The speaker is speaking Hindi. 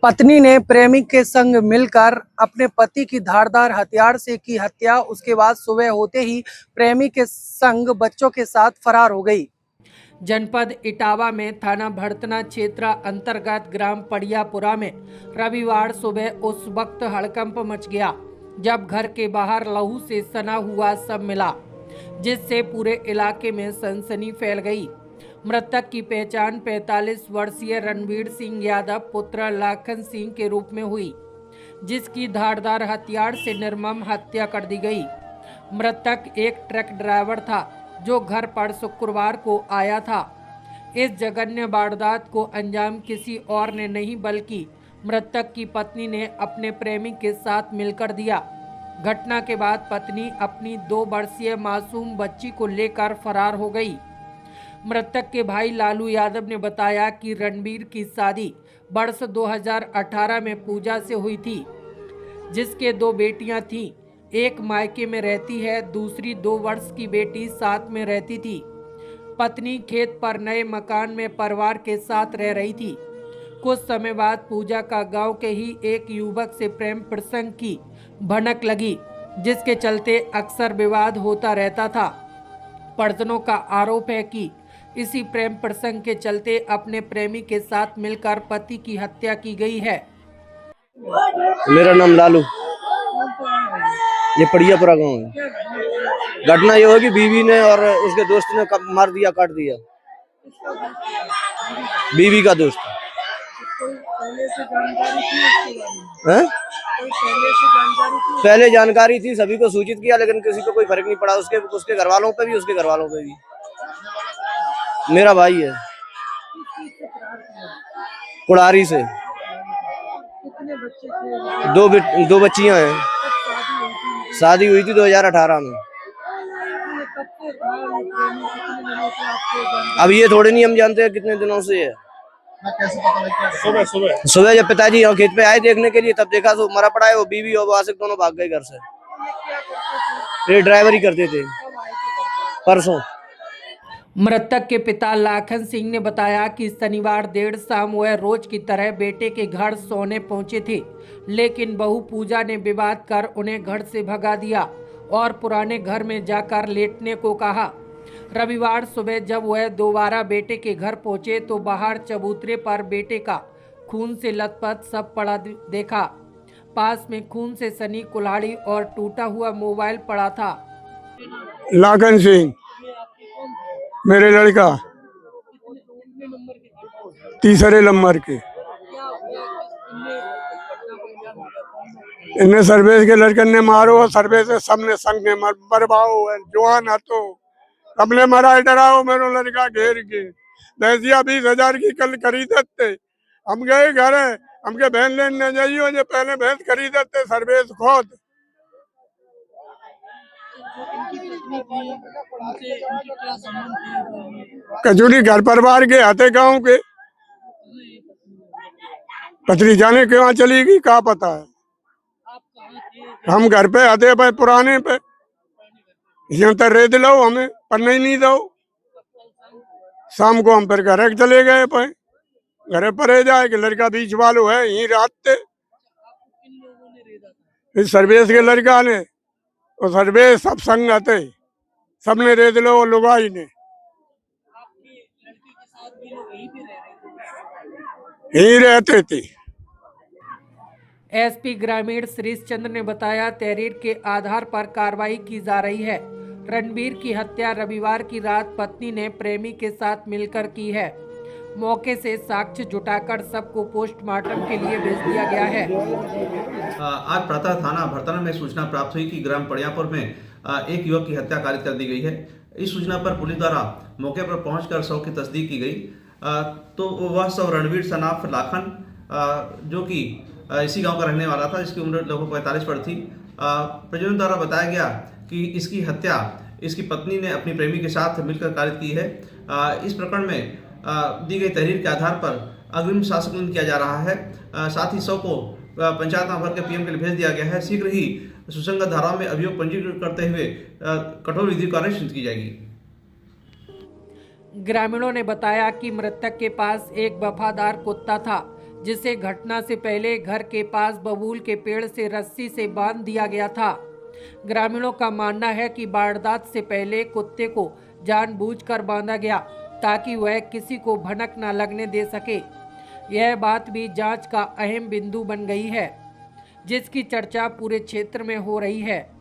पत्नी ने प्रेमी के संग मिलकर अपने पति की धारदार हथियार से की हत्या। उसके बाद सुबह होते ही प्रेमी के संग बच्चों के साथ फरार हो गई। जनपद इटावा में थाना भड़तना क्षेत्र अंतर्गत ग्राम पड़ियापुरा में रविवार सुबह उस वक्त हड़कंप मच गया जब घर के बाहर लहू से सना हुआ शव मिला, जिससे पूरे इलाके में सनसनी फैल गई। मृतक की पहचान 45 वर्षीय रणवीर सिंह यादव पुत्र लाखन सिंह के रूप में हुई, जिसकी धारदार हथियार से निर्मम हत्या कर दी गई। मृतक एक ट्रक ड्राइवर था जो घर पर शुक्रवार को आया था। इस जघन्य वारदात को अंजाम किसी और ने नहीं बल्कि मृतक की पत्नी ने अपने प्रेमी के साथ मिलकर दिया। घटना के बाद पत्नी अपनी 2 वर्षीय मासूम बच्ची को लेकर फरार हो गई। मृतक के भाई लालू यादव ने बताया कि रणवीर की शादी वर्ष 2018 में पूजा से हुई थी, जिसके 2 बेटियां थीं। एक मायके में रहती है, दूसरी 2 वर्ष की बेटी साथ में रहती थी। पत्नी खेत पर नए मकान में परिवार के साथ रह रही थी। कुछ समय बाद पूजा का गांव के ही एक युवक से प्रेम प्रसंग की भनक लगी, जिसके चलते अक्सर विवाद होता रहता था। परिजनों का आरोप है कि इसी प्रेम प्रसंग के चलते अपने प्रेमी के साथ मिलकर पति की हत्या की गई है। मेरा नाम लालू, ये पड़ियापुरा गांव है। घटना ये होगी, बीवी ने और उसके दोस्त ने मार दिया, काट दिया। बीवी का दोस्त है। पहले जानकारी थी, सभी को सूचित किया, लेकिन किसी को कोई फर्क नहीं पड़ा। उसके घर वालों पे भी, उसके घर वालों पे भी। मेरा भाई है, कुड़ारी से। 2 बच्चियां हैं। शादी हुई थी 2018 में। अब ये थोड़े नहीं हम जानते हैं कितने दिनों से है। सुबह जब पिताजी यहाँ खेत पे आए देखने के लिए, तब देखा तो मरा पड़ा है। वो बीवी और वासिक दोनों भाग गए घर से। ये ड्राइवरी करते थे परसों। मृतक के पिता लाखन सिंह ने बताया कि शनिवार देर शाम वह रोज की तरह बेटे के घर सोने पहुंचे थे, लेकिन बहू पूजा ने विवाद कर उन्हें घर से भगा दिया और पुराने घर में जाकर लेटने को कहा। रविवार सुबह जब वह दोबारा बेटे के घर पहुंचे तो बाहर चबूतरे पर बेटे का खून से लथपथ शव पड़ा देखा। पास में खून से सनी कुल्हाड़ी और टूटा हुआ मोबाइल पड़ा था। लाखन सिंह मेरे लड़का, 3 नंबर के। इन्हें सर्वेश के लड़के ने मारो, सर्वेश सबने संग ने बर्बाओ है। जवान है तो सबने मरा डराओ मेरो लड़का घेर के। भैंसिया 20,000 की कल खरीदते। हम गए घर, हमके बहन लेने जाइयो, जो पहले भैंस खरीदते सर्वेश खुद। कचूरी घर परिवार के आते गांव के। पत्नी जाने क्यों चली गई, क्या पता है। हम घर पे आते पे पुराने पे यूं तो रे दिलो हमें, पर नहीं दो। शाम को हम फिर घर चले गए पे। घर पर जाए कि लड़का बीच वालों है, यही रात इस सर्वेश के लड़का ने और सर्वेश सब संग आते, सबने रे दिलो लुगाई ने। यही रहते थे। एसपी ग्रामीण श्रीश चंद्र ने बताया, तहरीर के आधार पर कार्रवाई की जा रही है। रणवीर की हत्या रविवार की रात पत्नी ने प्रेमी के साथ मिलकर की है। मौके से साक्ष्य जुटाकर सबको पोस्टमार्टम के लिए भेज दिया गया है। आज प्रातः थाना भड़तना में सूचना प्राप्त हुई कि ग्राम पड़ियापुर में एक युवक की हत्या कारित कर दी गई है। इस सूचना पर पुलिस द्वारा मौके पर पहुंचकर शव की तस्दीक की गई। तो वह शव रणवीर सनाफ लाखन, जो कि इसी गांव का रहने वाला था, जिसकी उम्र लगभग 45 पर थी। परिजनों द्वारा बताया गया कि इसकी हत्या इसकी पत्नी ने अपनी प्रेमी के साथ मिलकर कारित की है। इस प्रकरण में दी गई तहरीर के आधार पर अग्रिम शासकीय किया जा रहा है। साथ ही शव को पंचायत भर के पीएम के लिए भेज दिया गया है। शीघ्र ही सुसंगत धाराओं में अभियोग पंजीकृत करते हुए कठोर विधि कार्रवाई की जाएगी। ग्रामीणों ने बताया कि मृतक के पास एक वफादार कुत्ता था, जिसे घटना से पहले घर के पास बबूल के पेड़ से रस्सी से बांध दिया गया था। ग्रामीणों का मानना है कि वारदात से पहले कुत्ते को जानबूझकर बांधा गया ताकि वह किसी को भनक न लगने दे सके। यह बात भी जांच का अहम बिंदु बन गई है, जिसकी चर्चा पूरे क्षेत्र में हो रही है।